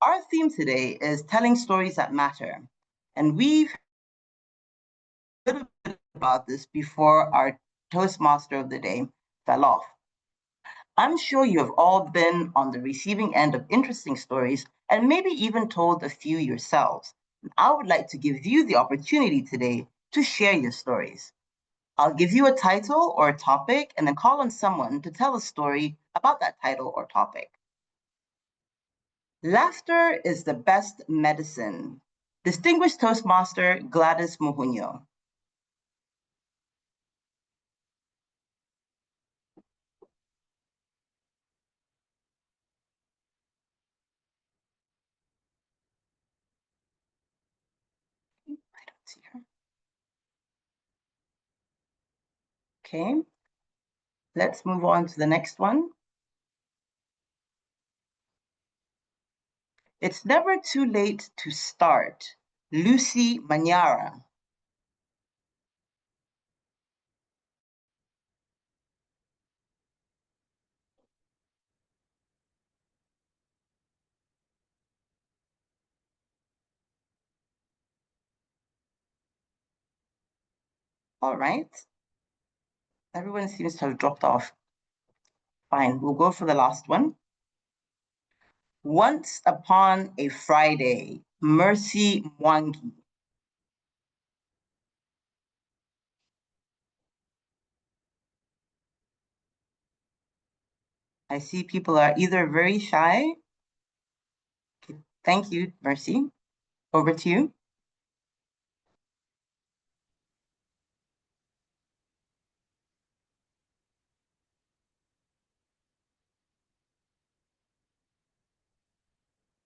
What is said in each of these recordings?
Our theme today is telling stories that matter, and we've heard a little bit about this before our Toastmaster of the day fell off. I'm sure you have all been on the receiving end of interesting stories and maybe even told a few yourselves. I would like to give you the opportunity today to share your stories. I'll give you a title or a topic and then call on someone to tell a story about that title or topic. Laughter is the best medicine. Distinguished Toastmaster Gladys Muhunyo. I don't see her. Okay, let's move on to the next one. It's never too late to start. Lucy Manyara. All right. Everyone seems to have dropped off. Fine, we'll go for the last one. Once upon a Friday, Mercy Mwangi. I see people are either very shy. Okay, thank you, Mercy. Over to you.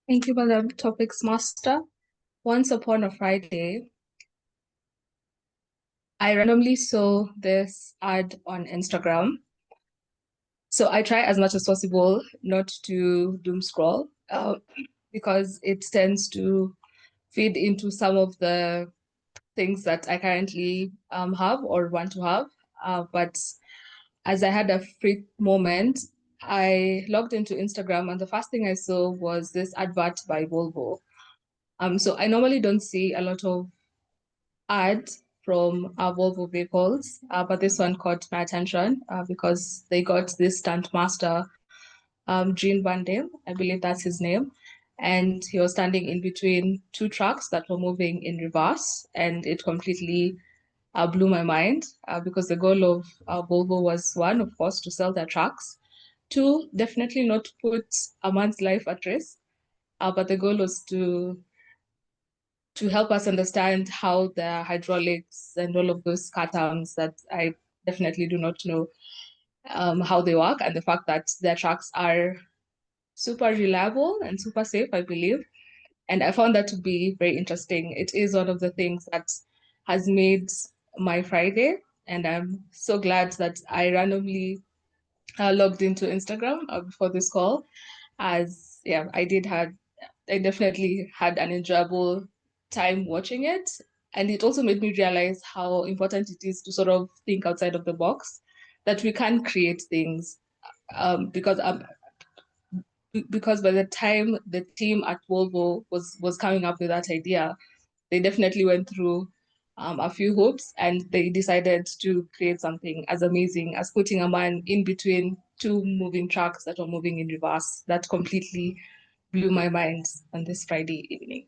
Thank you, Madam Topics Master. Once upon a Friday, I randomly saw this ad on Instagram. So I try as much as possible not to doom scroll because it tends to feed into some of the things that I currently have or want to have. But as I had a free moment, I logged into Instagram and the first thing I saw was this advert by Volvo. So I normally don't see a lot of ads from Volvo vehicles, but this one caught my attention because they got this stunt master, Jean Van Damme, I believe that's his name, and he was standing in between two trucks that were moving in reverse, and it completely blew my mind because the goal of Volvo was one, of course, to sell their trucks. Two, definitely not put a man's life at risk, but the goal was to help us understand how the hydraulics and all of those car terms that I definitely do not know how they work, and the fact that their trucks are super reliable and super safe, I believe. And I found that to be very interesting. It is one of the things that has made my Friday, and I'm so glad that I randomly logged into Instagram before this call, as yeah, I definitely had an enjoyable time watching it. And it also made me realize how important it is to sort of think outside of the box, that we can create things because by the time the team at Volvo was coming up with that idea, they definitely went through a few hoops, and they decided to create something as amazing as putting a man in between two moving trucks that were moving in reverse. That completely blew my mind on this Friday evening.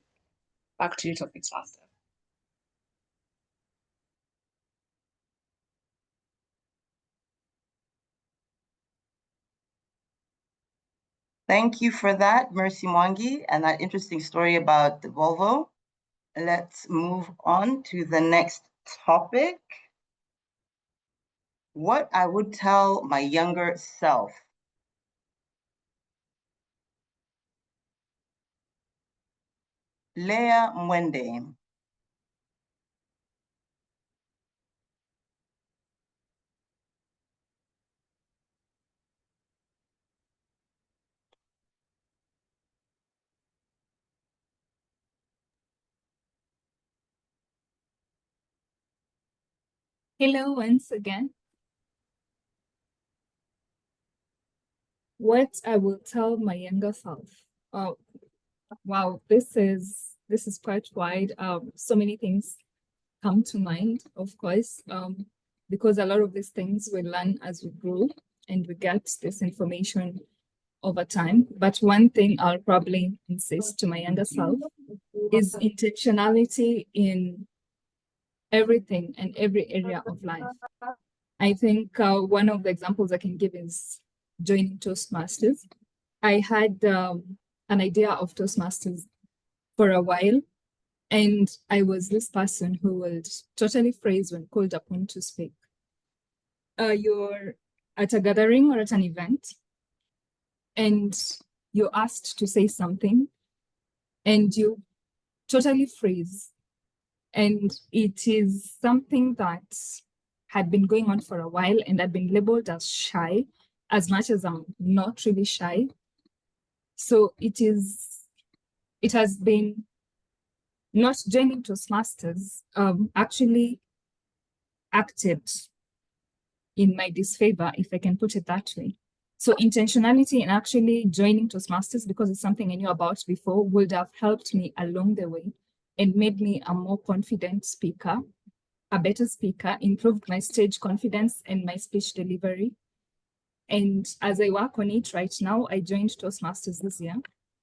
Back to you, Topics Master. Thank you for that, Mercy Mwangi, and that interesting story about the Volvo. Let's move on to the next topic. What I would tell my younger self. Leah Mwende. Hello once again. What I will tell my younger self. Wow, this is quite wide. So many things come to mind, of course, because a lot of these things we learn as we grow and we get this information over time. But one thing I'll probably insist to my younger self is intentionality in everything and every area of life. I think one of the examples I can give is joining Toastmasters. I had an idea of Toastmasters for a while, and I was this person who would totally freeze when called upon to speak. You're at a gathering or at an event, and you're asked to say something, and you totally freeze. And it is something that had been going on for a while and I'd been labeled as shy, as much as I'm not really shy. So it has been not joining Toastmasters actually acted in my disfavor, if I can put it that way. So intentionality in actually joining Toastmasters, because it's something I knew about before, would have helped me along the way and made me a more confident speaker, a better speaker, improved my stage confidence and my speech delivery. And as I work on it right now, I joined Toastmasters this year.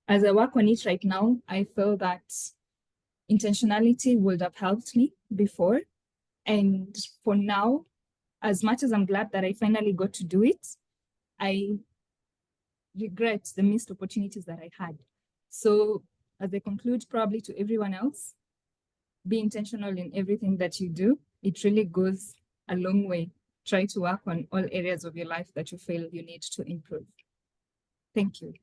As I work on it right now, I feel that intentionality would have helped me before. And for now, as much as I'm glad that I finally got to do it, I regret the missed opportunities that I had. So as I conclude, probably to everyone else, be intentional in everything that you do. It really goes a long way. Try to work on all areas of your life that you feel you need to improve. Thank you.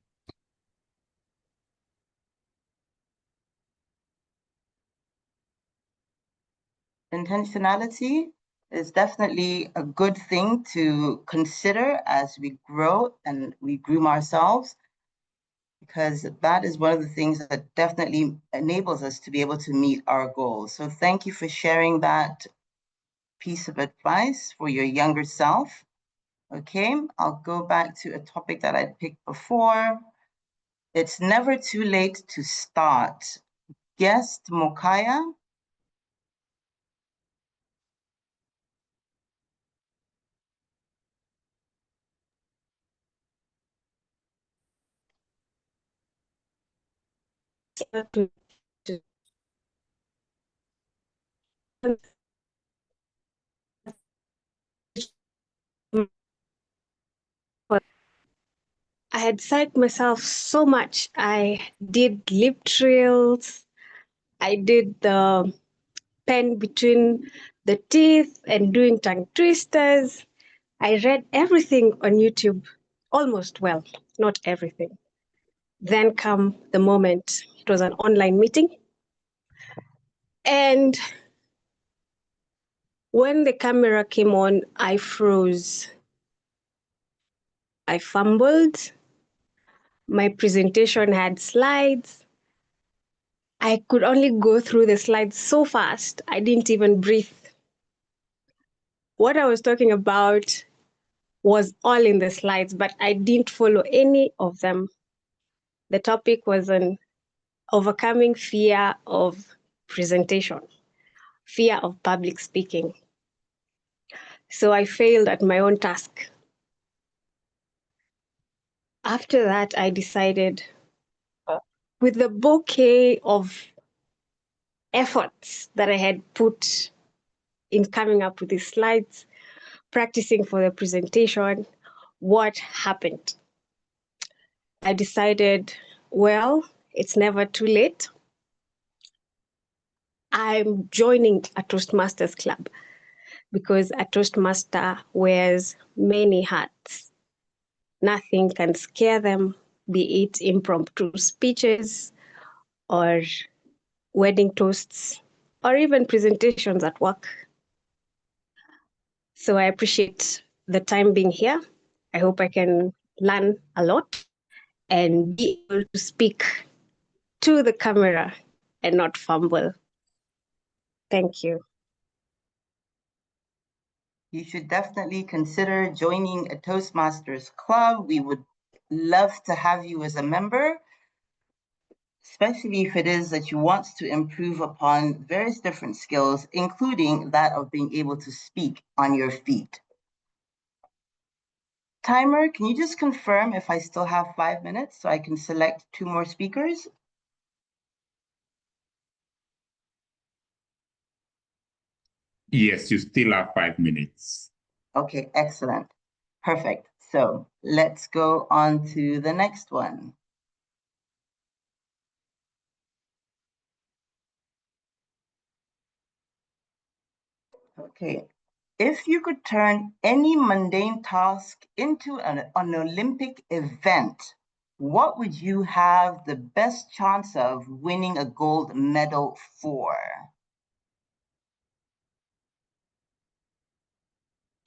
Intentionality is definitely a good thing to consider as we grow and we groom ourselves, because that is one of the things that definitely enables us to be able to meet our goals. So thank you for sharing that piece of advice for your younger self. Okay, I'll go back to a topic that I picked before. It's never too late to start. Guest Mokaya. I had psyched myself so much. I did lip trills. I did the pen between the teeth and doing tongue twisters. I read everything on YouTube, almost, well, not everything. Then come the moment, it was an online meeting. And when the camera came on, I froze. I fumbled. My presentation had slides. I could only go through the slides so fast, I didn't even breathe. What I was talking about was all in the slides, but I didn't follow any of them. The topic was on overcoming fear of presentation, fear of public speaking. So I failed at my own task. After that, I decided, with the bouquet of efforts that I had put in coming up with these slides, practicing for the presentation, what happened? I decided, well, it's never too late. I'm joining a Toastmasters club because a Toastmaster wears many hats. Nothing can scare them, be it impromptu speeches or wedding toasts or even presentations at work. So I appreciate the time being here. I hope I can learn a lot and be able to speak to the camera and not fumble. Thank you. You should definitely consider joining a Toastmasters club. We would love to have you as a member. especially if it is that you want to improve upon various different skills, including that of being able to speak on your feet. Timer, can you just confirm if I still have 5 minutes so I can select 2 more speakers? Yes, you still have 5 minutes. Okay, excellent. Perfect. So let's go on to the next one. Okay. If you could turn any mundane task into an Olympic event, what would you have the best chance of winning a gold medal for?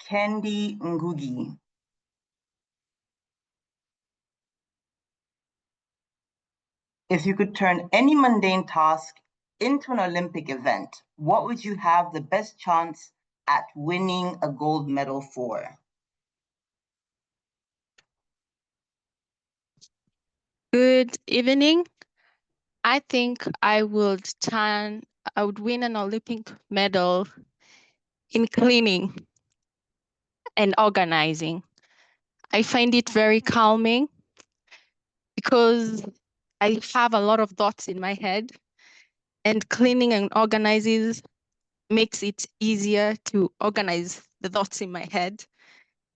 Candy Ngugi. If you could turn any mundane task into an Olympic event, what would you have the best chance at winning a gold medal for? Good evening. I think I would win an Olympic medal in cleaning and organizing. I find it very calming because I have a lot of thoughts in my head, and cleaning and organizing makes it easier to organize the thoughts in my head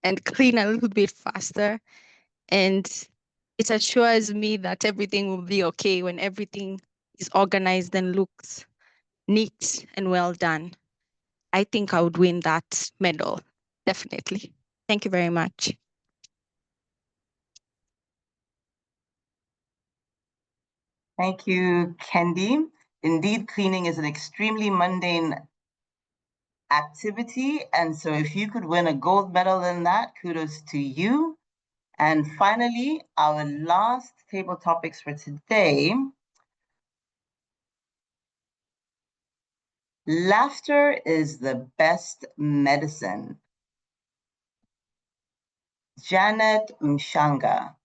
and clean a little bit faster. And it assures me that everything will be okay when everything is organized and looks neat and well done. I think I would win that medal, definitely. Thank you very much. Thank you, Kendi. Indeed, cleaning is an extremely mundane activity. And so if you could win a gold medal in that, kudos to you. And finally, our last table topics for today. Laughter is the best medicine. Janet Mshanga.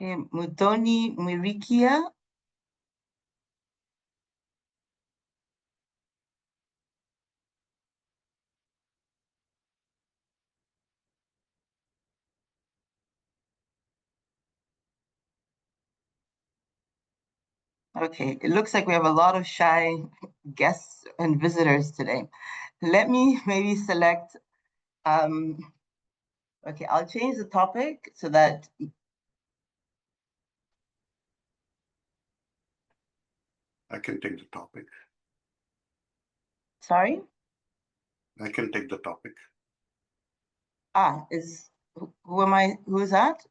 Mudoni Mwirikia. Okay, it looks like we have a lot of shy guests and visitors today. Let me maybe select, okay, I'll change the topic so that. I can take the topic. Sorry? I can take the topic. Who is that?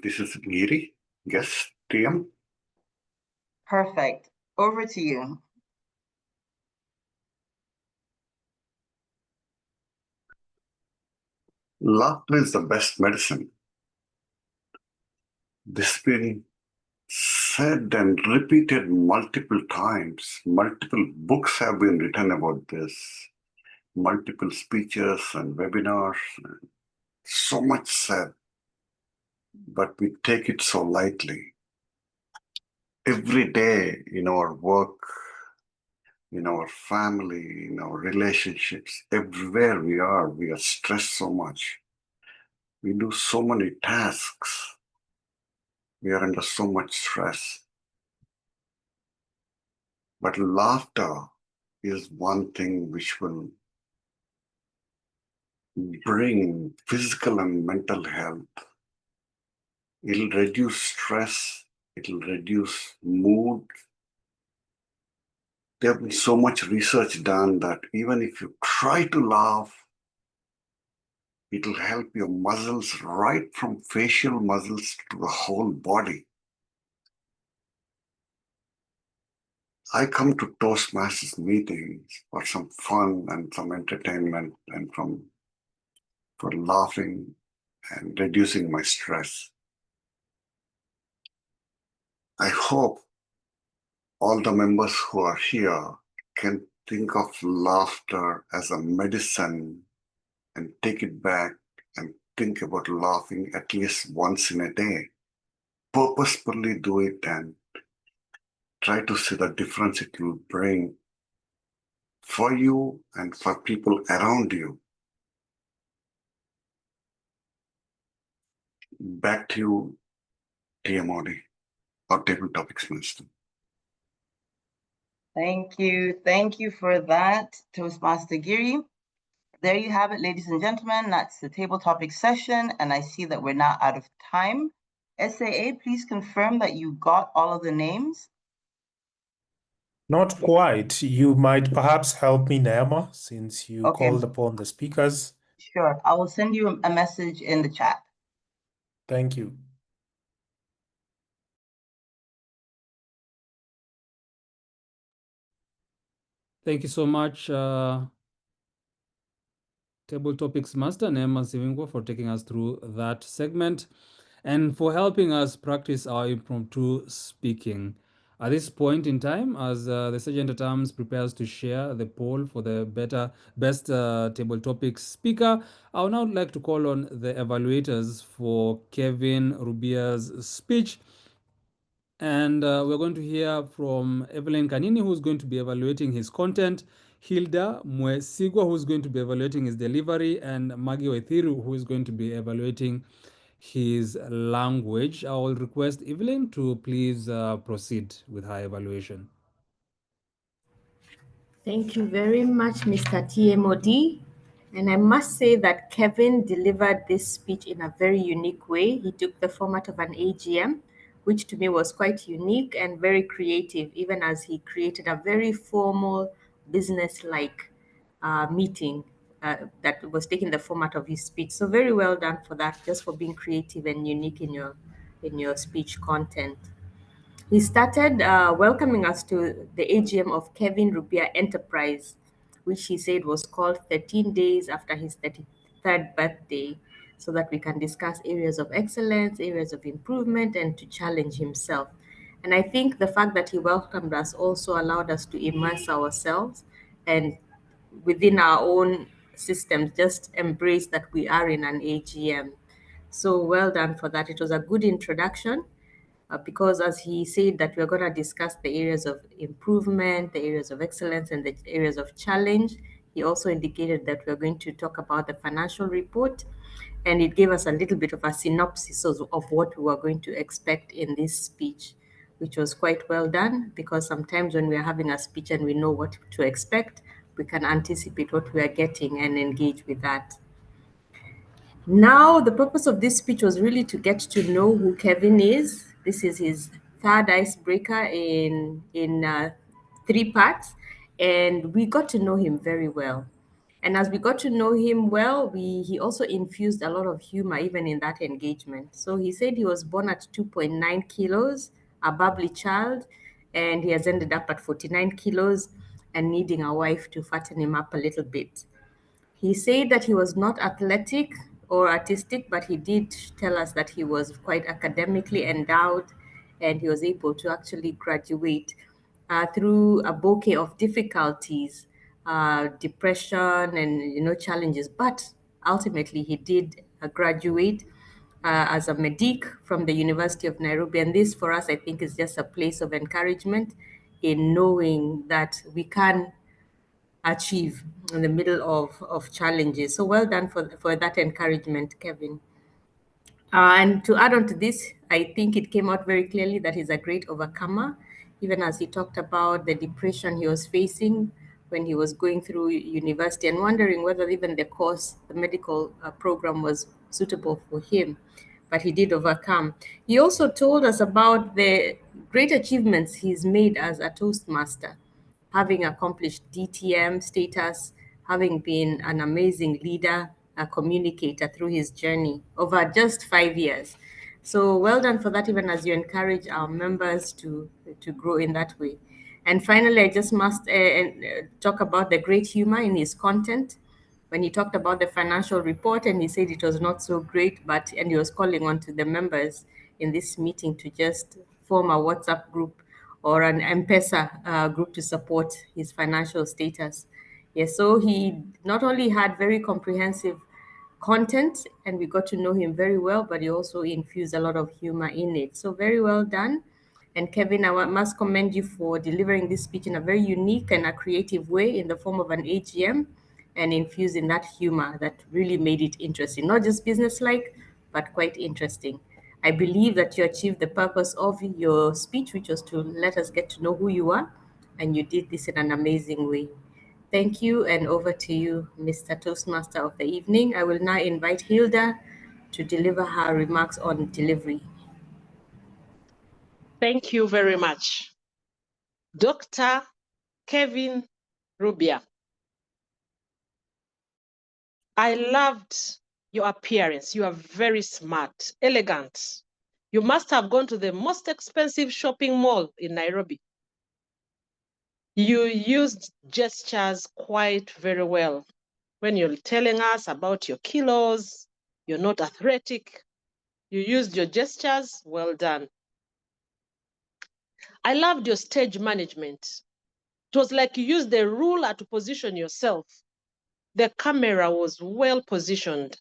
This is Giri, guest, TM. Perfect. Over to you. Laughter is the best medicine. This has been said and repeated multiple times. Multiple books have been written about this. Multiple speeches and webinars. So much said. But we take it so lightly. Every day in our work, in our family, in our relationships, everywhere we are stressed so much. We do so many tasks. We are under so much stress. But laughter is one thing which will bring physical and mental health. It'll reduce stress. It'll reduce mood. There have been so much research done that even if you try to laugh, it'll help your muscles right from facial muscles to the whole body. I come to Toastmasters meetings for some fun and some entertainment and for laughing and reducing my stress. I hope all the members who are here can think of laughter as a medicine and take it back and think about laughing at least once in a day. Purposefully do it and try to see the difference it will bring for you and for people around you. Back to you, TMOD, or Table Topics Master. Thank you for that, Toastmaster Giri. There you have it, ladies and gentlemen. That's the table topic session, and I see that we're now out of time. SAA, please confirm that you got all of the names. Not quite. You might perhaps help me, Neema, since you called upon the speakers. Sure, I will send you a message in the chat. Thank you. Thank you so much, Table Topics Master Neema Siwingwa, for taking us through that segment and for helping us practice our impromptu speaking. At this point in time, as the Sergeant at Arms prepares to share the poll for the best table topics speaker, I would now like to call on the evaluators for Kevin Rubia's speech. And we're going to hear from Evelyne Kanini, who's going to be evaluating his content, Hilda Mwesigwa, who's going to be evaluating his delivery, and Maggy Waithiru, who is going to be evaluating his language. I will request Evelyne to please proceed with her evaluation. Thank you very much, Mr. TMOD. And I must say that Kevin delivered this speech in a very unique way. He took the format of an AGM, which to me was quite unique and very creative, even as he created a very formal, business-like meeting that was taking the format of his speech. So very well done for that, just for being creative and unique in your speech content. He started welcoming us to the AGM of Kevin Rubia Enterprise, which he said was called 13 days after his 33rd birthday, so that we can discuss areas of excellence, areas of improvement, and to challenge himself. And I think the fact that he welcomed us also allowed us to immerse ourselves and within our own systems, just embrace that we are in an AGM. So well done for that. It was a good introduction. Because as he said that we're going to discuss the areas of improvement, the areas of excellence, and the areas of challenge. He also indicated that we're going to talk about the financial report, and it gave us a little bit of a synopsis of what we were going to expect in this speech, which was quite well done, because sometimes when we're having a speech and we know what to expect, we can anticipate what we are getting and engage with that. Now, the purpose of this speech was really to get to know who Kevin is. This is his third icebreaker in 3 parts, and we got to know him very well. And as we got to know him well, he also infused a lot of humor even in that engagement. So he said he was born at 2.9 kilos, a bubbly child, and he has ended up at 49 kilos and needing a wife to fatten him up a little bit. He said that he was not athletic or artistic, but he did tell us that he was quite academically endowed and he was able to actually graduate through a bouquet of difficulties, depression and challenges. But ultimately, he did graduate as a medic from the University of Nairobi. And this for us, I think, is just a place of encouragement in knowing that we can achieve in the middle of challenges. So well done for that encouragement, Kevin. And to add on to this, I think it came out very clearly that he's a great overcomer, even as he talked about the depression he was facing when he was going through university and wondering whether even the medical program was suitable for him. But he did overcome. He also told us about the great achievements he's made as a Toastmaster, having accomplished DTM status, having been an amazing leader, a communicator through his journey over just 5 years. So well done for that, even as you encourage our members to grow in that way. And finally, I just must talk about the great humor in his content. When he talked about the financial report and he said it was not so great, and he was calling on to the members in this meeting to just form a WhatsApp group or an M-Pesa group to support his financial status. Yes, so he not only had very comprehensive content and we got to know him very well, but he also infused a lot of humor in it. So very well done. And Kevin, I must commend you for delivering this speech in a very unique and a creative way in the form of an AGM and infusing that humor that really made it interesting, not just business-like, but quite interesting. I believe that you achieved the purpose of your speech, which was to let us get to know who you are, and you did this in an amazing way. Thank you, and over to you, Mr. Toastmaster of the evening. I will now invite Hilda to deliver her remarks on delivery. Thank you very much. Dr. Kevin Rubia. I loved your appearance. You are very smart, elegant. You must have gone to the most expensive shopping mall in Nairobi. You used gestures quite very well. When you're telling us about your kilos, you're not athletic, you used your gestures, well done. I loved your stage management. It was like you used the ruler to position yourself. The camera was well positioned.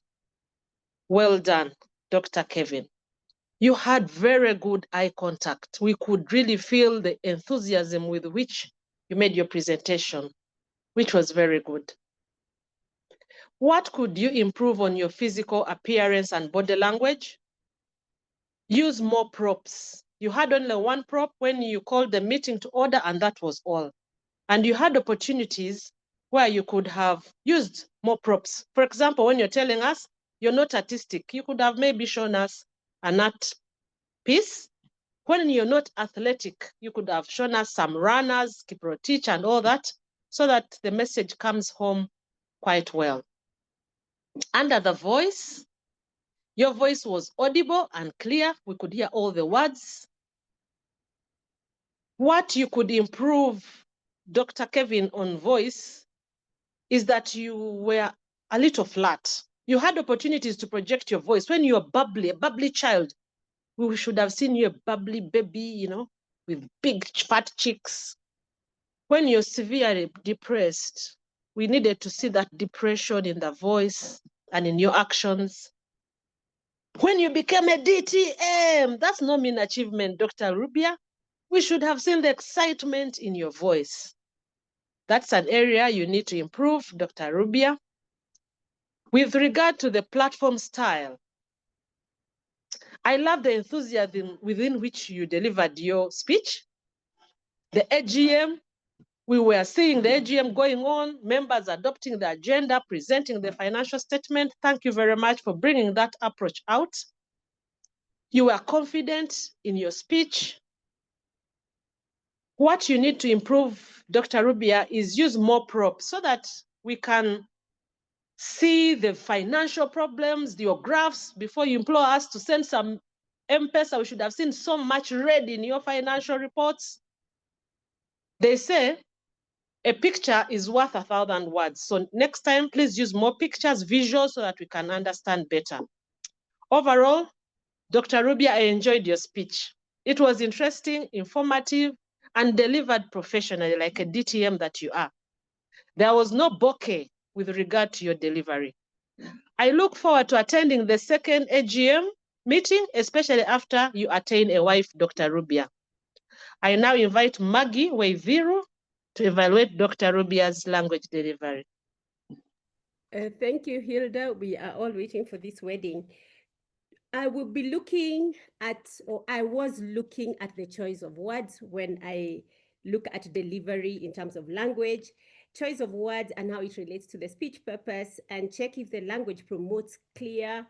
Well done, Dr. Kevin. You had very good eye contact. We could really feel the enthusiasm with which you made your presentation, which was very good. What could you improve on your physical appearance and body language? Use more props. You had only one prop when you called the meeting to order, and that was all. And you had opportunities where you could have used more props. For example, when you're telling us you're not artistic, you could have maybe shown us an art piece. When you're not athletic, you could have shown us some runners, Kiprotich and all that, so that the message comes home quite well. Under the voice, your voice was audible and clear. We could hear all the words. What you could improve, Dr. Kevin, on voice is that you were a little flat. You had opportunities to project your voice. When you're bubbly, a bubbly child, we should have seen you a bubbly baby, you know, with big fat cheeks. When you're severely depressed, we needed to see that depression in the voice and in your actions. When you became a DTM, that's not mean achievement, Dr. Rubia. We should have seen the excitement in your voice. That's an area you need to improve, Dr. Rubia. With regard to the platform style, I love the enthusiasm within which you delivered your speech. The AGM, we were seeing the AGM going on, members adopting the agenda, presenting the financial statement. Thank you very much for bringing that approach out. You were confident in your speech. What you need to improve, Dr. Rubia, is use more props so that we can see the financial problems, your graphs, before you implore us to send some M-Pesa. We should have seen so much red in your financial reports. They say a picture is worth 1,000 words. So next time, please use more pictures, visuals, so that we can understand better. Overall, Dr. Rubia, I enjoyed your speech. It was interesting, informative, and delivered professionally like a DTM that you are. There was no bokeh with regard to your delivery. I look forward to attending the second AGM meeting, especially after you attain a wife, Dr. Rubia. I now invite Maggy Waithiru to evaluate Dr. Rubia's language delivery. Thank you, Hilda. We are all waiting for this wedding. I will be looking at, or I was looking at the choice of words when I look at delivery in terms of language, choice of words and how it relates to the speech purpose, and check if the language promotes clear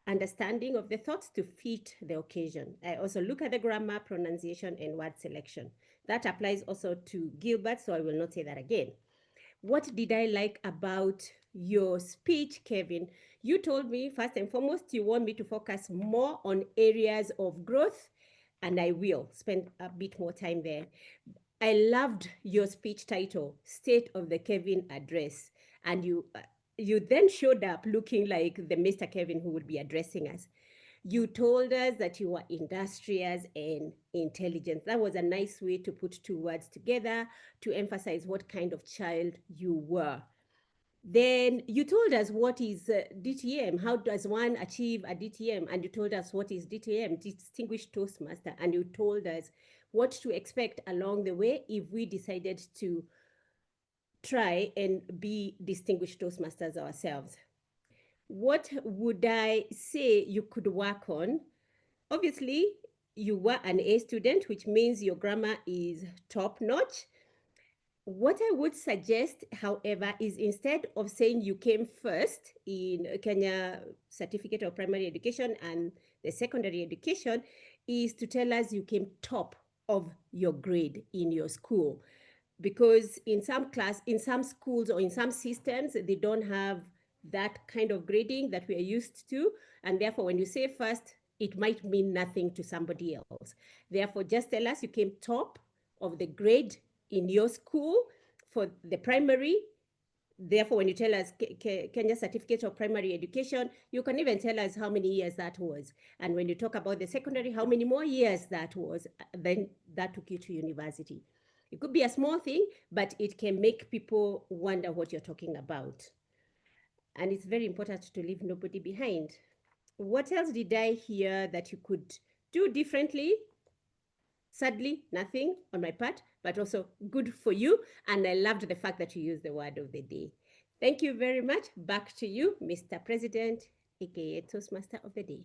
understanding of the thoughts to fit the occasion. I also look at the grammar, pronunciation, and word selection. That applies also to Gilbert, so I will not say that again. What did I like about your speech, Kevin? You told me, first and foremost, you want me to focus more on areas of growth, and I will spend a bit more time there. I loved your speech title, State of the Kevin Address. And you then showed up looking like the Mr. Kevin who would be addressing us. You told us that you were industrious and intelligent. That was a nice way to put two words together to emphasize what kind of child you were. Then you told us what is DTM. How does one achieve a DTM? And you told us what is DTM, Distinguished Toastmaster. And you told us what to expect along the way if we decided to try and be Distinguished Toastmasters ourselves. What would I say you could work on? Obviously, you were an A student, which means your grammar is top notch. What I would suggest, however, is instead of saying you came first in Kenya Certificate of Primary Education and the secondary education, is to tell us you came top of your grade in your school. Because in some schools or in some systems, they don't have that kind of grading that we are used to. And therefore, when you say first, it might mean nothing to somebody else. Therefore, just tell us you came top of the grade in your school for the primary. Therefore, when you tell us Kenya Certificate of Primary Education, you can even tell us how many years that was. And when you talk about the secondary, how many more years that was, then that took you to university. It could be a small thing, but it can make people wonder what you're talking about. And it's very important to leave nobody behind. What else did I hear that you could do differently? Sadly, nothing on my part, but also good for you. And I loved the fact that you used the word of the day. Thank you very much. Back to you, Mr. President, aka Toastmaster of the Day.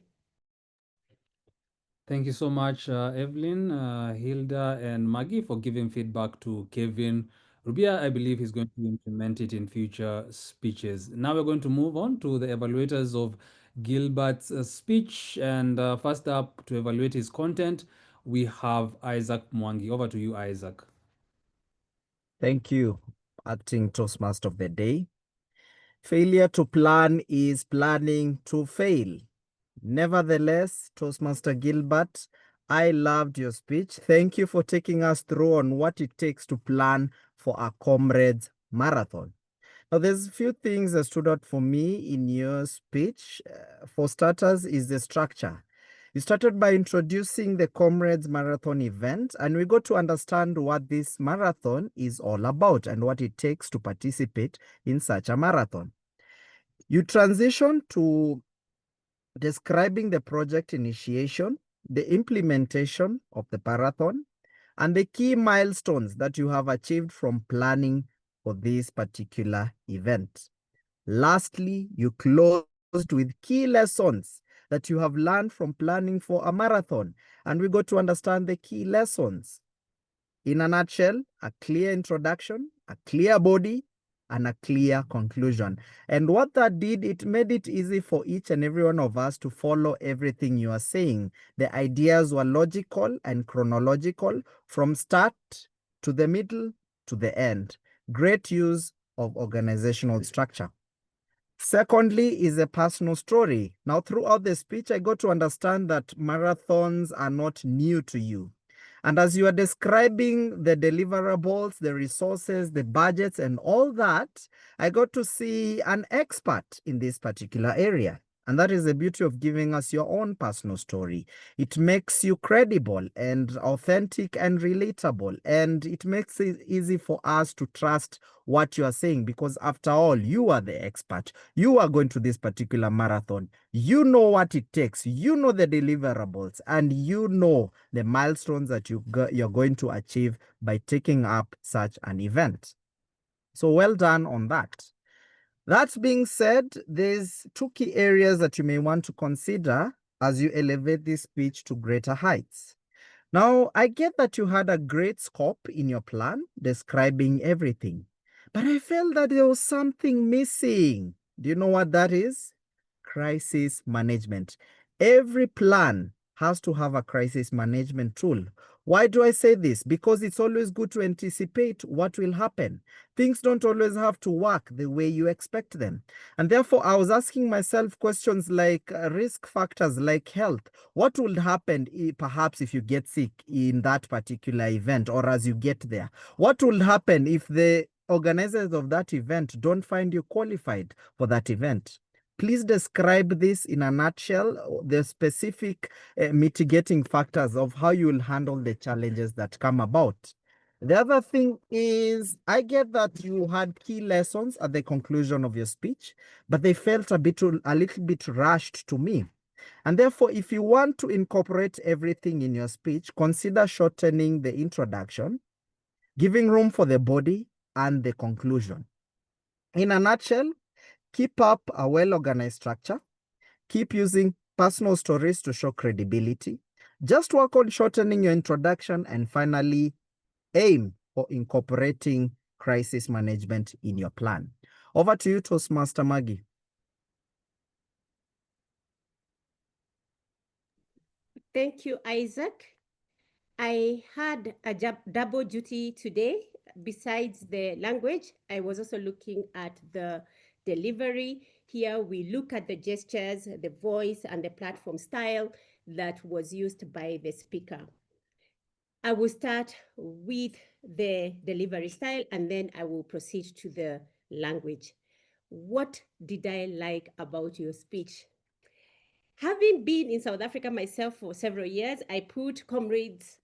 Thank you so much, Evelyne, Hilda, and Maggy for giving feedback to Kevin. Rubia, I believe he's going to implement it in future speeches. Now we're going to move on to the evaluators of Gilbert's speech. And first up to evaluate his content, we have Isaac Mwangi. Over to you, Isaac. Thank you, Acting Toastmaster of the Day. Failure to plan is planning to fail. Nevertheless, Toastmaster Gilbert, I loved your speech. Thank you for taking us through on what it takes to plan for a comrades marathon. Now, there's a few things that stood out for me in your speech. For starters, is the structure. You started by introducing the Comrades Marathon event, and we got to understand what this marathon is all about and what it takes to participate in such a marathon. You transition to describing the project initiation, the implementation of the marathon, and the key milestones that you have achieved from planning for this particular event. Lastly, you closed with key lessons that you have learned from planning for a marathon, and we got to understand the key lessons. In a nutshell, a clear introduction, a clear body, and a clear conclusion. And what that did, it made it easy for each and every one of us to follow everything you are saying. The ideas were logical and chronological from start to the middle to the end. Great use of organizational structure. Secondly is a personal story. Now, throughout the speech, I got to understand that marathons are not new to you. And as you are describing the deliverables, the resources, the budgets, and all that, I got to see an expert in this particular area. And that is the beauty of giving us your own personal story. It makes you credible and authentic and relatable. And it makes it easy for us to trust what you are saying, because after all, you are the expert. You are going to this particular marathon. You know what it takes. You know the deliverables, and you know the milestones that you're going to achieve by taking up such an event. So well done on that. That being said, there's two key areas that you may want to consider as you elevate this speech to greater heights. Now, I get that you had a great scope in your plan describing everything, but I felt that there was something missing. Do you know what that is? Crisis management. Every plan has to have a crisis management tool. Why do I say this? Because it's always good to anticipate what will happen. Things don't always have to work the way you expect them. And therefore, I was asking myself questions like risk factors like health. What would happen perhaps if you get sick in that particular event or as you get there? What will happen if the organizers of that event don't find you qualified for that event? Please describe this in a nutshell, the specific mitigating factors of how you will handle the challenges that come about. The other thing is, I get that you had key lessons at the conclusion of your speech, but they felt a little bit rushed to me. And therefore, if you want to incorporate everything in your speech, consider shortening the introduction, giving room for the body and the conclusion. In a nutshell, keep up a well-organized structure. Keep using personal stories to show credibility. Just work on shortening your introduction, and finally, aim for incorporating crisis management in your plan. Over to you, Toastmaster Maggy. Thank you, Isaac. I had a double duty today. Besides the language, I was also looking at the delivery. Here we look at the gestures, the voice, and the platform style that was used by the speaker. I will start with the delivery style, and then I will proceed to the language. What did I like about your speech? Having been in South Africa myself for several years, I put comrades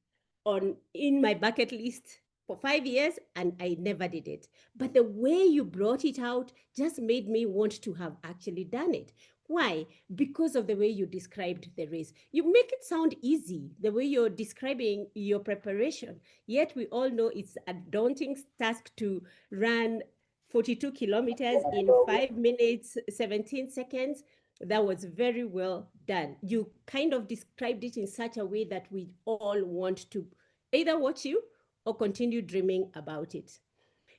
in my bucket list for 5 years, and I never did it. But the way you brought it out just made me want to have actually done it. Why? Because of the way you described the race. You make it sound easy, the way you're describing your preparation. Yet we all know it's a daunting task to run 42 kilometers in 5 minutes, 17 seconds. That was very well done. You kind of described it in such a way that we all want to either watch you or continue dreaming about it.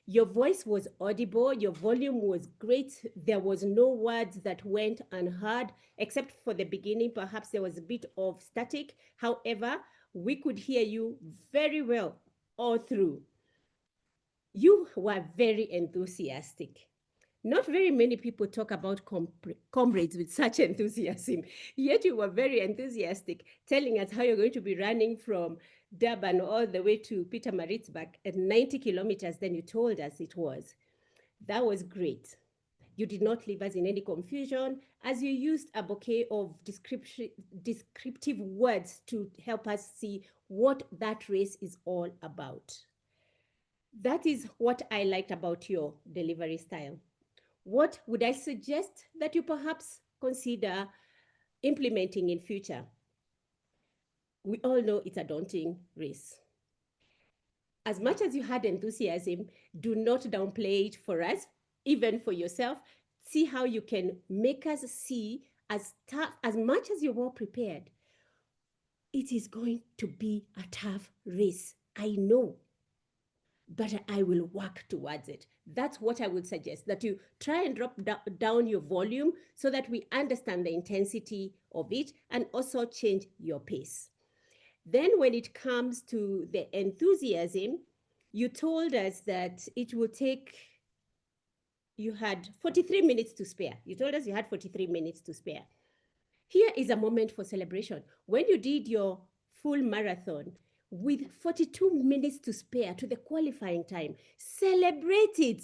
Your voice was audible, your volume was great. There was no words that went unheard, except for the beginning. Perhaps there was a bit of static. However, we could hear you very well all through. You were very enthusiastic. Not very many people talk about comrades with such enthusiasm, yet you were very enthusiastic, telling us how you're going to be running from Durban all the way to Pietermaritzburg at 90 kilometers than you told us it was. That was great. You did not leave us in any confusion as you used a bouquet of descriptive words to help us see what that race is all about. That is what I liked about your delivery style. What would I suggest that you perhaps consider implementing in future? We all know it's a daunting race. As much as you had enthusiasm, do not downplay it for us, even for yourself. See how you can make us see as much as you're well prepared. It is going to be a tough race. I know. But I will work towards it. That's what I would suggest, that you try and drop down your volume so that we understand the intensity of it and also change your pace. Then when it comes to the enthusiasm, you told us that it will take, you had 43 minutes to spare. You told us you had 43 minutes to spare. Here is a moment for celebration. When you did your full marathon, with 42 minutes to spare to the qualifying time, celebrate it,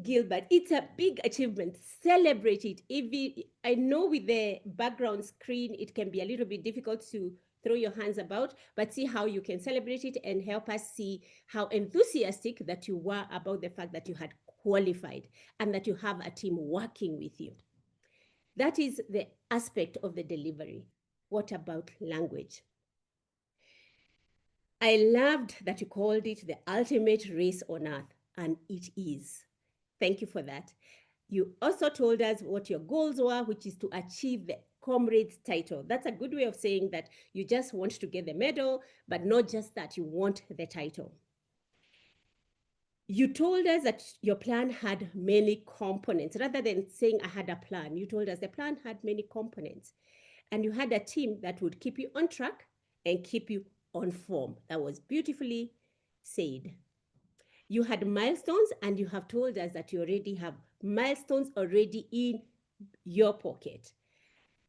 Gilbert. It's a big achievement. Celebrate it. I know with the background screen, it can be a little bit difficult to throw your hands about, but see how you can celebrate it and help us see how enthusiastic that you were about the fact that you had qualified and that you have a team working with you. That is the aspect of the delivery. What about language? I loved that you called it the ultimate race on earth, and it is. Thank you for that. You also told us what your goals were, which is to achieve the comrades title. That's a good way of saying that you just want to get the medal, but not just that, you want the title. You told us that your plan had many components. Rather than saying I had a plan, you told us the plan had many components. And you had a team that would keep you on track and keep you on form. That was beautifully said. You had milestones, and you have told us that you already have milestones already in your pocket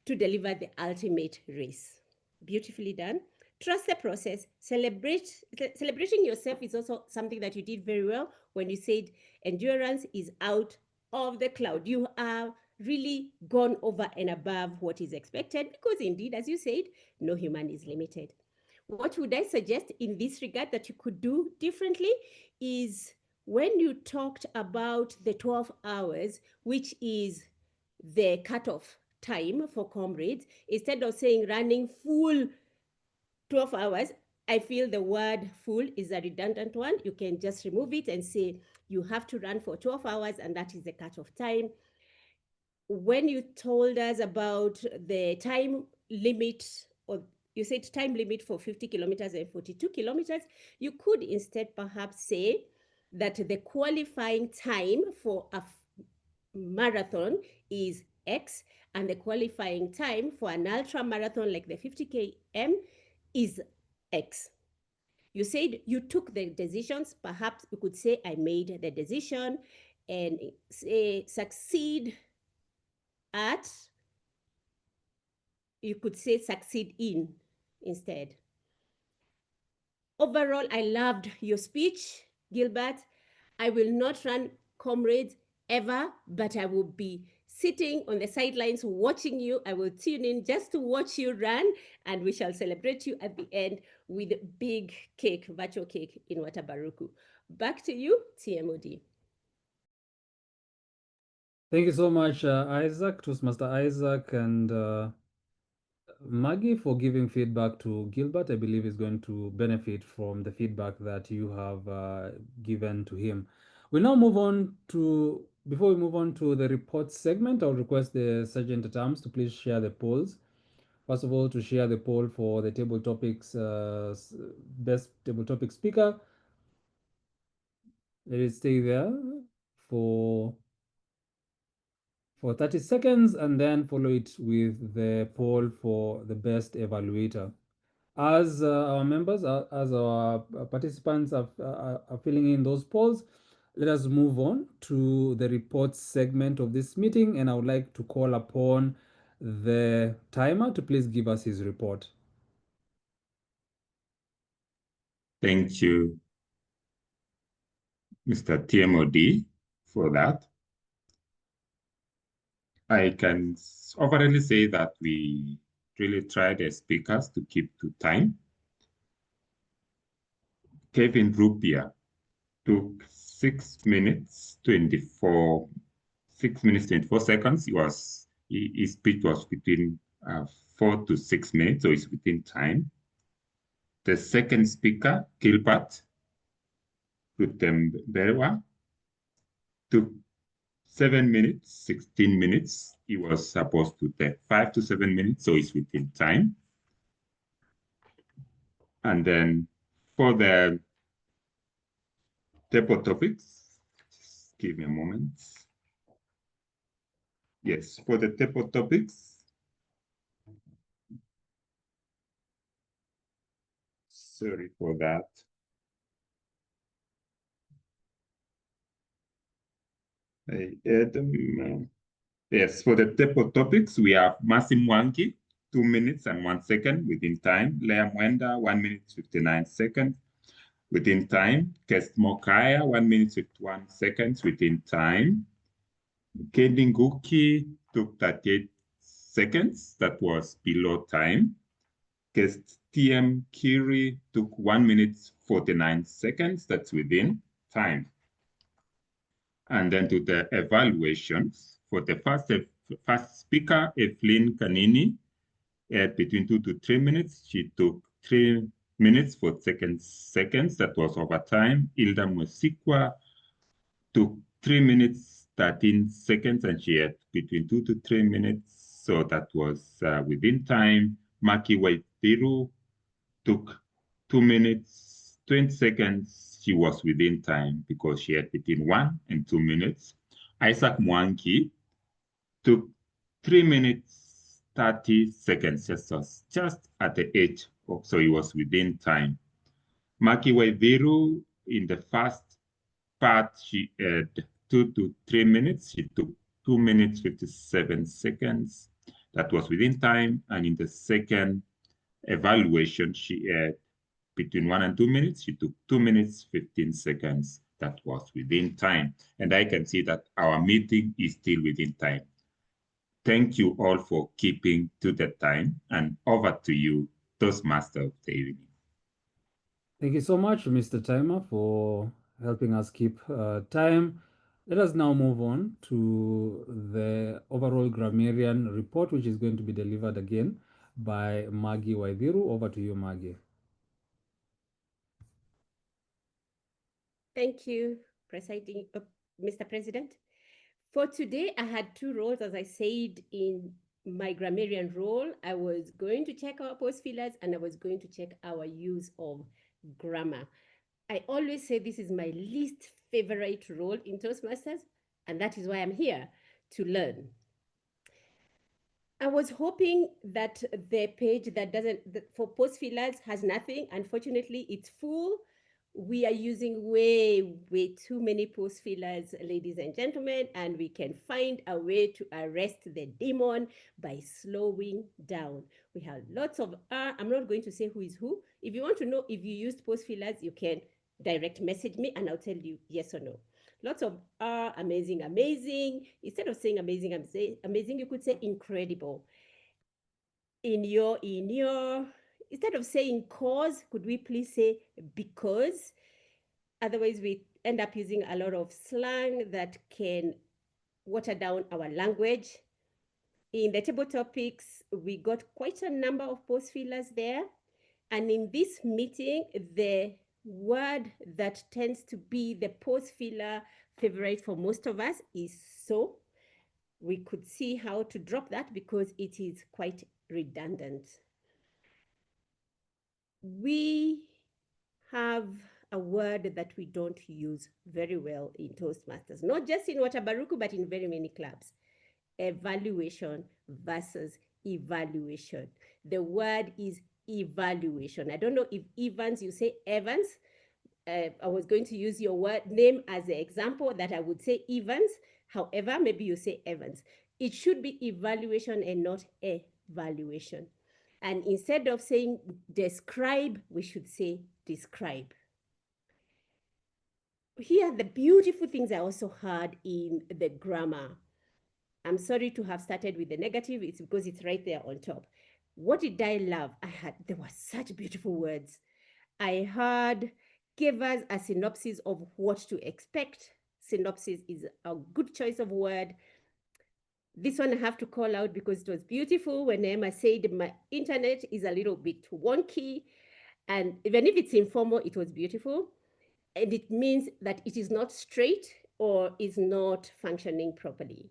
to deliver the ultimate race. Beautifully done. Trust the process. Celebrating yourself is also something that you did very well when you said endurance is out of the cloud. You are really gone over and above what is expected, because indeed, as you said, no human is limited. What would I suggest in this regard that you could do differently is when you talked about the 12 hours, which is the cutoff time for comrades, instead of saying running full 12 hours, I feel the word full is a redundant one. You can just remove it and say you have to run for 12 hours, and that is the cutoff time. When you told us about the time limit, or you said time limit for 50 kilometers and 42 kilometers, you could instead perhaps say that the qualifying time for a marathon is X, and the qualifying time for an ultra marathon like the 50 km is X. You said you took the decisions. Perhaps you could say I made the decision, and say succeed at, you could say succeed in instead. Overall, I loved your speech, Gilbert. I will not run comrades ever, but I will be sitting on the sidelines watching you. I will tune in just to watch you run, and we shall celebrate you at the end with big cake, virtual cake in Watabaruku. Back to you, TMOD. Thank you so much, Isaac, Toastmaster Isaac, and Maggie, for giving feedback to Gilbert. I believe is going to benefit from the feedback that you have given to him. We now move on to, before we move on to the report segment, I'll request the Sergeant at Arms to please share the polls. First of all, to share the poll for the table topics, best table topic speaker. Let it stay there for 30 seconds, and then follow it with the poll for the best evaluator. As our members, as our participants are filling in those polls, let us move on to the report segment of this meeting, and I would like to call upon the timer to please give us his report. Thank you, Mr. TMOD, for that. I can overall say that we really tried as speakers to keep to time. Kevin Rupia took 6 minutes 24 seconds. His speech was between 4 to 6 minutes, so it's within time. The second speaker, Gilbert Rutemberwa, took 7 minutes, 16 minutes. He was supposed to take 5 to 7 minutes, so it's within time. And then for the table topics, just give me a moment. Yes, for the table topics, sorry for that. Yes, for the table topics, we have Mwangi, 2 minutes and 1 second within time. Lea Mwenda, 1 minute 59 seconds within time. Kest Mokaya, 1 minute 51 seconds within time. Kendi Nguki took 38 seconds, that was below time. Kest TM Kiri took 1 minute 49 seconds, that's within time. And then to the evaluations, for the first speaker, Evelyne Kanini, between 2 to 3 minutes, she took 3 minutes 42 seconds, that was over time. Hilda Mwesigwa took 3 minutes 13 seconds, and she had between 2 to 3 minutes, so that was within time. Maggy Waithiru took 2 minutes 20 seconds. She was within time because she had between 1 and 2 minutes. Isaac Mwangi took 3 minutes 30 seconds, just at the edge so it was within time. Maggy Waithiru, in the first part, she had 2 to 3 minutes. She took 2 minutes, 57 seconds. That was within time. And in the second evaluation, she had between 1 and 2 minutes. She took 2 minutes, 15 seconds. That was within time. And I can see that our meeting is still within time. Thank you all for keeping to the time. And over to you, Toastmaster of the evening. Thank you so much, Mr. Timer, for helping us keep time. Let us now move on to the overall grammarian report, which is going to be delivered again by Maggy Waithiru. Over to you, Maggy. Thank you, Mr. President. For today, I had two roles, as I said in my grammarian role. I was going to check our post fillers and I was going to check our use of grammar. I always say this is my least favorite role in Toastmasters, and that is why I'm here, to learn. I was hoping that the page for post fillers has nothing. Unfortunately, it's full. We are using way too many post fillers, ladies and gentlemen, and we can find a way to arrest the demon by slowing down. We have lots of I'm not going to say who is who. If you want to know if you used post fillers, you can direct message me and I'll tell you yes or no. Lots of amazing, amazing. Instead of saying amazing, amazing, you could say incredible. In your, instead of saying cause, could we please say because? Otherwise, we end up using a lot of slang that can water down our language. In the table topics, we got quite a number of post fillers there. And in this meeting, the word that tends to be the post filler favorite for most of us is so. We could see how to drop that because it is quite redundant. We have a word that we don't use very well in Toastmasters, not just in Watabaruku, but in very many clubs. Evaluation versus evaluation. The word is evaluation. I don't know if Evans, you say Evans. I was going to use your name as an example that I would say Evans. However, maybe you say Evans. It should be evaluation and not evaluation. And instead of saying describe, we should say describe. Here are the beautiful things I also heard in the grammar. I'm sorry to have started with the negative. It's because it's right there on top. What did I love? There were such beautiful words. I heard gave us a synopsis of what to expect. Synopsis is a good choice of word. This one I have to call out because it was beautiful when Neema said my internet is a little bit wonky. And even if it's informal, it was beautiful. And it means that it is not straight or is not functioning properly.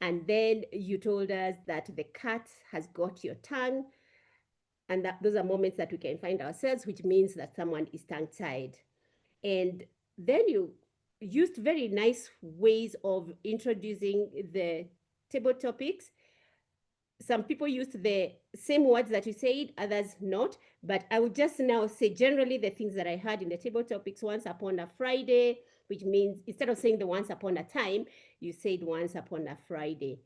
And then you told us that the cat has got your tongue. And that those are moments that we can find ourselves, which means that someone is tongue-tied. And then you used very nice ways of introducing the table topics. Some people used the same words that you said, others not. But I would just now say generally the things that I heard in the table topics: once upon a Friday, which means instead of saying the once upon a time, you said once upon a Friday.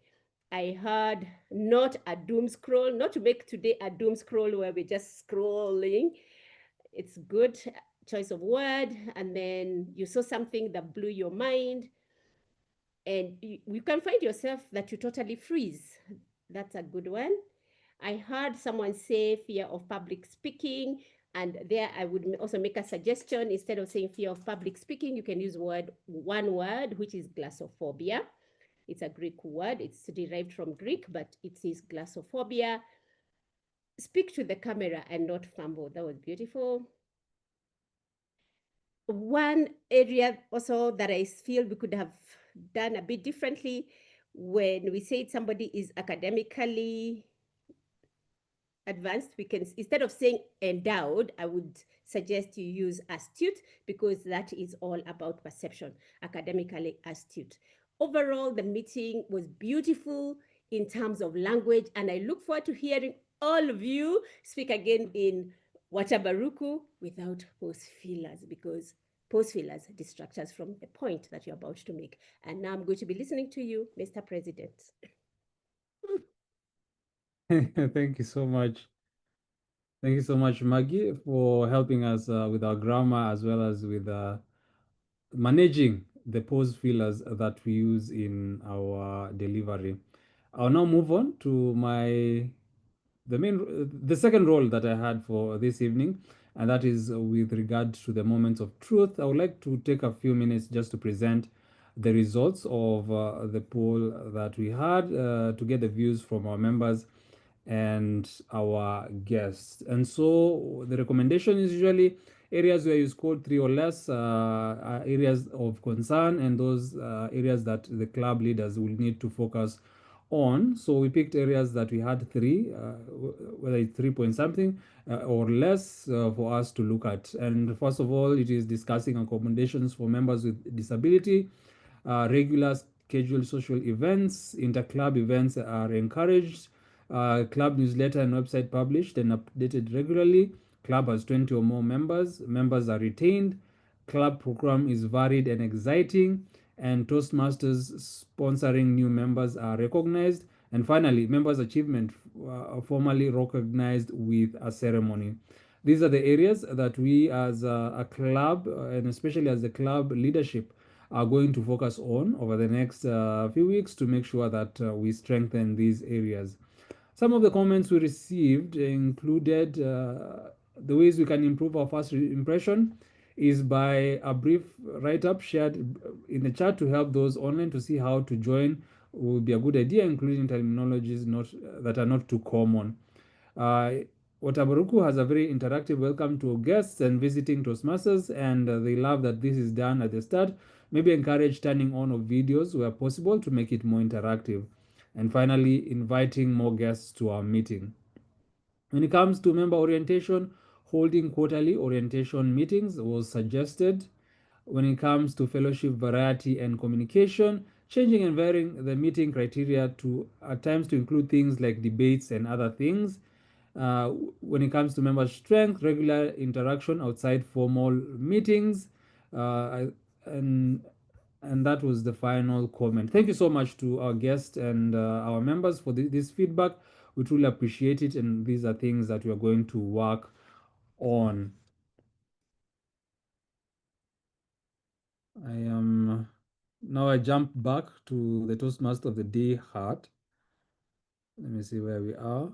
I heard not a doom scroll, not to make today a doom scroll where we're just scrolling. It's good choice of word. And then you saw something that blew your mind. And you can find yourself that you totally freeze. That's a good one. I heard someone say fear of public speaking. And there I would also make a suggestion. Instead of saying fear of public speaking, you can use one word, which is glossophobia. It's a Greek word. It's derived from Greek, but it is glossophobia. Speak to the camera and not fumble. That was beautiful. One area also that I feel we could have done a bit differently, when we said somebody is academically advanced, we can, instead of saying endowed, I would suggest you use astute, because that is all about perception, academically astute. Overall, the meeting was beautiful in terms of language, and I look forward to hearing all of you speak again in Watabaruku without pause fillers, because pause fillers distract us from the point that you're about to make. And now I'm going to be listening to you, Mr. President. Thank you so much. Thank you so much, Maggy, for helping us with our grammar as well as with managing the pause fillers that we use in our delivery. I'll now move on to the second role that I had for this evening, and that is with regard to the moments of truth. I would like to take a few minutes just to present the results of the poll that we had to get the views from our members and our guests. And so the recommendation is usually areas where you scored 3 or less are areas of concern, and those areas that the club leaders will need to focus on. So we picked areas that we had 3, whether it's 3 point something or less for us to look at. And first of all, it is discussing accommodations for members with disability. Regular scheduled social events, inter-club events are encouraged. Club newsletter and website published and updated regularly. Club has 20 or more members. Members are retained. Club program is varied and exciting. And Toastmasters sponsoring new members are recognized. And finally, members' achievement formally recognized with a ceremony. These are the areas that we as a club, and especially as the club leadership, are going to focus on over the next few weeks to make sure that we strengthen these areas. Some of the comments we received included the ways we can improve our first impression is by a brief write-up shared in the chat to help those online to see how to join would be a good idea, including terminologies that are not too common. Watabaruku has a very interactive welcome to guests and visiting Toastmasters, and they love that this is done at the start. Maybe encourage turning on of videos where possible to make it more interactive. And finally, inviting more guests to our meeting. When it comes to member orientation, holding quarterly orientation meetings was suggested. When it comes to fellowship variety and communication, changing and varying the meeting criteria to at times to include things like debates and other things. When it comes to member strength, regular interaction outside formal meetings, and that was the final comment. Thank you so much to our guests and our members for this feedback. We truly appreciate it, and these are things that we are going to work on. I jump back to the Toastmaster of the Day hat. Let me see where we are.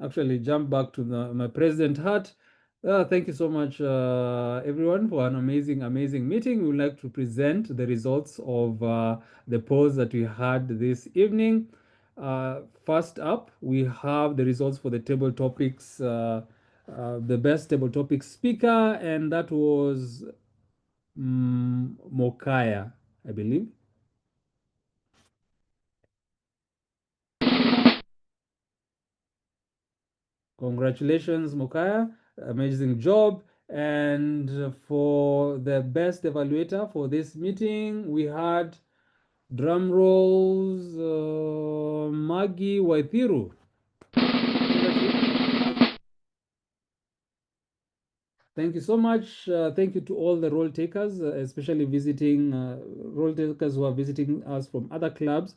Actually, jump back to my president hat. Thank you so much, everyone, for an amazing meeting. We would like to present the results of the polls that we had this evening. First up, we have the results for the table topics, the best table topics speaker, and that was Mokaya, I believe. Congratulations, Mokaya. Amazing job. And for the best evaluator for this meeting, we had drum rolls, Maggy Waithiru. Thank you so much. Thank you to all the role takers, especially visiting role takers who are visiting us from other clubs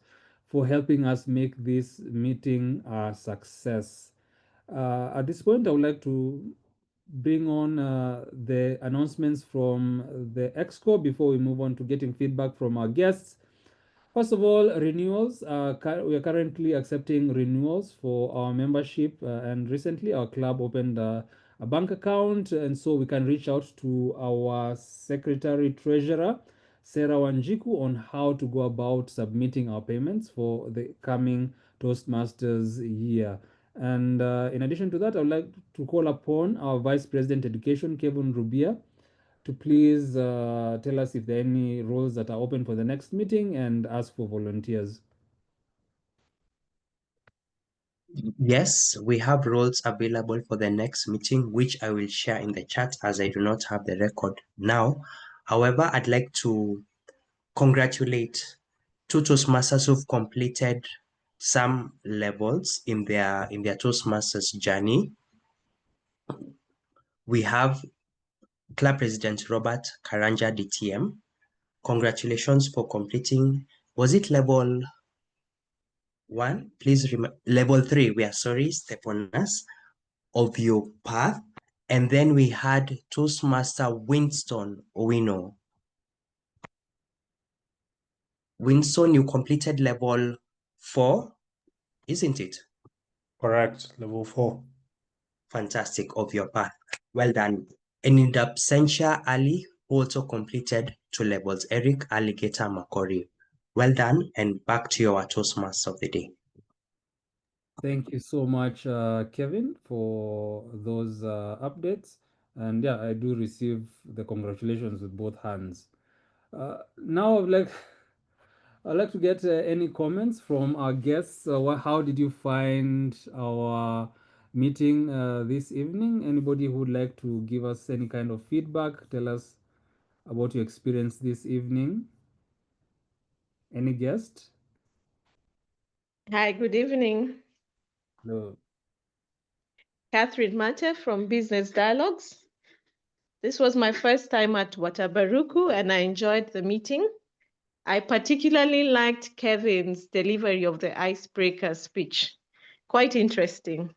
for helping us make this meeting a success. At this point, I would like to bring on the announcements from the EXCO before we move on to getting feedback from our guests. First of all, renewals. We are currently accepting renewals for our membership, and recently our club opened a bank account, and so we can reach out to our secretary treasurer, Sarah Wanjiku, on how to go about submitting our payments for the coming Toastmasters year. And in addition to that, I would like to call upon our Vice President Education, Kevin Rubia, to please tell us if there are any roles that are open for the next meeting and ask for volunteers. Yes, we have roles available for the next meeting, which I will share in the chat as I do not have the record now. However, I'd like to congratulate two Toastmasters who've completed some levels in their Toastmasters journey. We have Club President Robert Karanja DTM. Congratulations for completing, was it level 1? Please remember, level 3, we are sorry, step on us, of your path. And then we had Toastmaster Winston Owino. Winston, you completed level 4, isn't it? Correct, level 4. Fantastic, of your path. Well done. And in absentia, Ali, who also completed 2 levels, Eric Alligator Makori. Well done, and back to your Toastmaster of the day. Thank you so much, Kevin, for those updates. And yeah, I do receive the congratulations with both hands. Now, I'd like to get any comments from our guests. How did you find our meeting this evening? Anybody who would like to give us any kind of feedback? Tell us about your experience this evening. Any guest? Hi, good evening. Hello. Catherine Mate from Business Dialogues. This was my first time at Watabaruku and I enjoyed the meeting. I particularly liked Kevin's delivery of the icebreaker speech. Quite interesting.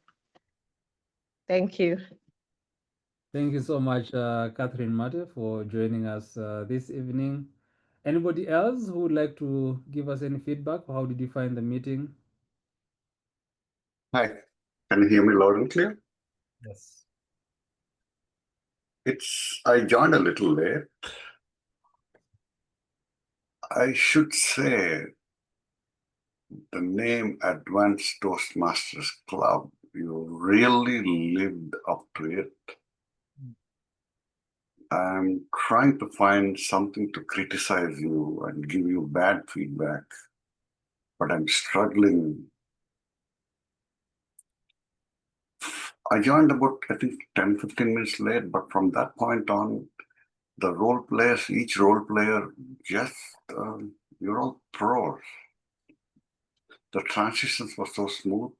Thank you. Thank you so much, Catherine Mate, for joining us this evening. Anybody else who would like to give us any feedback? How did you find the meeting? Hi, can you hear me loud and clear? Yes. I joined a little late. I should say the name Advanced Toastmasters Club, you really lived up to it. I'm trying to find something to criticize you and give you bad feedback, but I'm struggling. I joined about, I think, 10, 15 minutes late, but from that point on, the role players, each role player, just, you're all pros. The transitions were so smooth.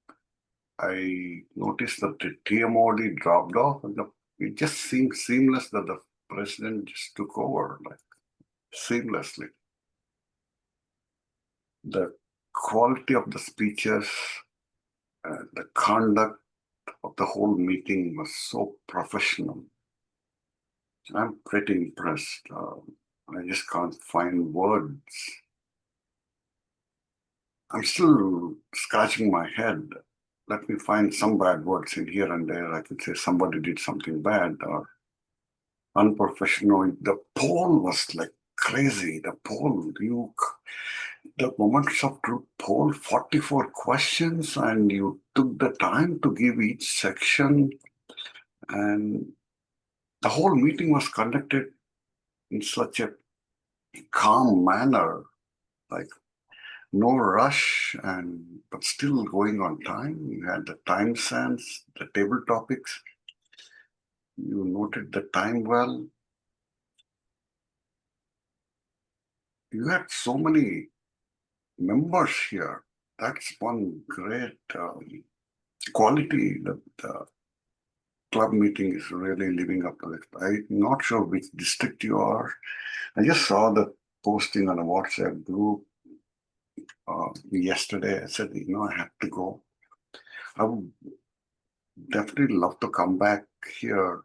I noticed that the TMOD dropped off, and it just seemed seamless that the president just took over, like seamlessly. The quality of the speeches, the conduct of the whole meeting was so professional. I'm pretty impressed. I just can't find words. I'm still scratching my head. Let me find some bad words in here and there. I could say somebody did something bad or unprofessional. The poll was like crazy. The poll, the Moments of Truth poll, 44 questions, and you took the time to give each section. And the whole meeting was conducted in such a calm manner, like no rush, but still going on time. You had the time sense, the table topics. You noted the time well. You had so many members here. That's one great quality that the club meeting is really living up to it. I'm not sure which district you are. I just saw the posting on a WhatsApp group yesterday. I said, I have to go. I would definitely love to come back here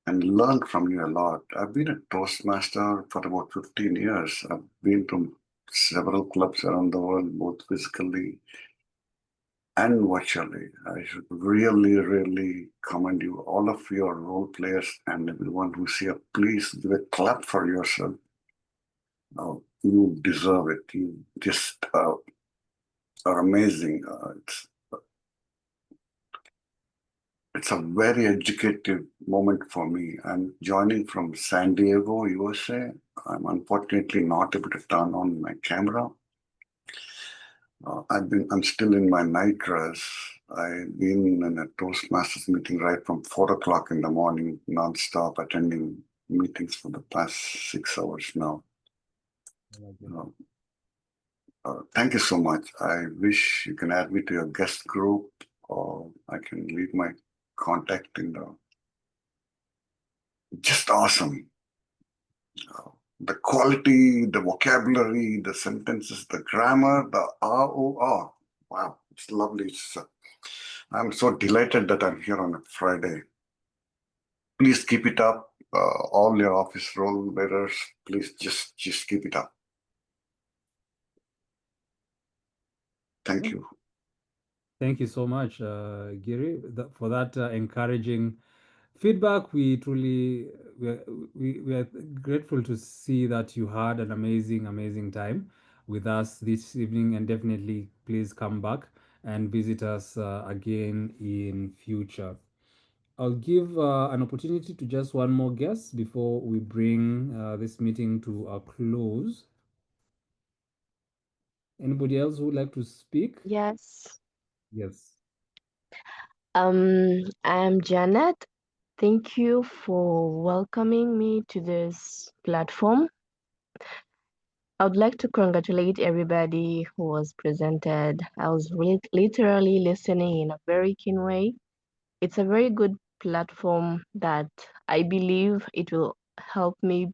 and learn from you a lot. I've been a Toastmaster for about 15 years. I've been to several clubs around the world, both physically and virtually. I should really, really commend you, all of your role players and everyone who's here. Please give a clap for yourself. You deserve it. You just are amazing. It's a very educative moment for me. I'm joining from San Diego, USA. I'm unfortunately not able to turn on my camera. I'm still in my night dress. I've been in a Toastmasters meeting right from 4 o'clock in the morning, nonstop, attending meetings for the past 6 hours now. Thank you so much. I wish you can add me to your guest group, or I can leave my contact in the. Just awesome. The quality, the vocabulary, the sentences, the grammar, the ROR. Wow, it's lovely. I'm so delighted that I'm here on a Friday. Please keep it up. All your office role bearers, please just keep it up. Thank you. Thank you so much, Giri, for that encouraging feedback. We are grateful to see that you had an amazing time with us this evening, and definitely please come back and visit us again in future. I'll give an opportunity to just one more guest before we bring this meeting to a close. Anybody else who would like to speak? Yes. Yes. I am Janet. Thank you for welcoming me to this platform. I would like to congratulate everybody who was presented. I was literally listening in a very keen way. It's a very good platform that I believe it will help me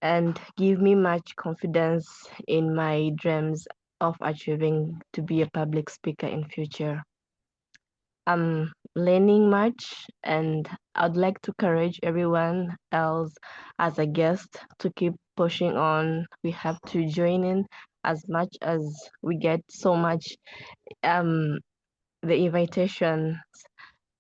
and give me much confidence in my dreams of achieving to be a public speaker in future. I'm learning much, and I'd like to encourage everyone else as a guest to keep pushing on. We have to join in as much as we get so much the invitation.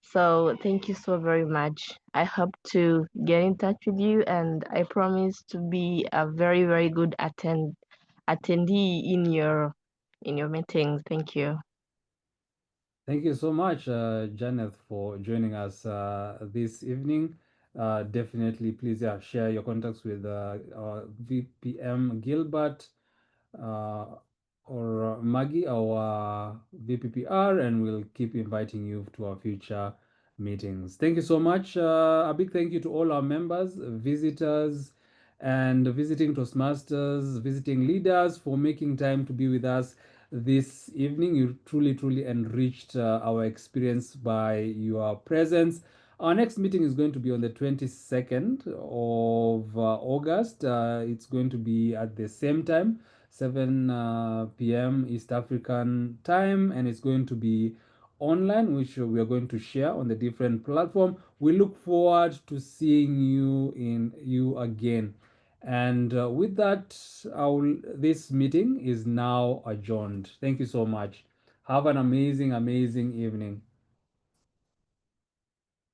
So thank you so very much. I hope to get in touch with you, and I promise to be a very good attendee in your meetings. Thank you. Thank you so much, Janet, for joining us this evening. Definitely, please share your contacts with our VPM Gilbert or Maggy, our VPPR, and we'll keep inviting you to our future meetings. Thank you so much. A big thank you to all our members, visitors, and visiting Toastmasters, visiting leaders for making time to be with us this evening. You truly enriched our experience by your presence. Our next meeting is going to be on the 22nd of August. It's going to be at the same time, 7 p.m. East African time, and it's going to be online, which we are going to share on the different platform. We look forward to seeing you again. And with that, this meeting is now adjourned. Thank you so much. Have an amazing evening.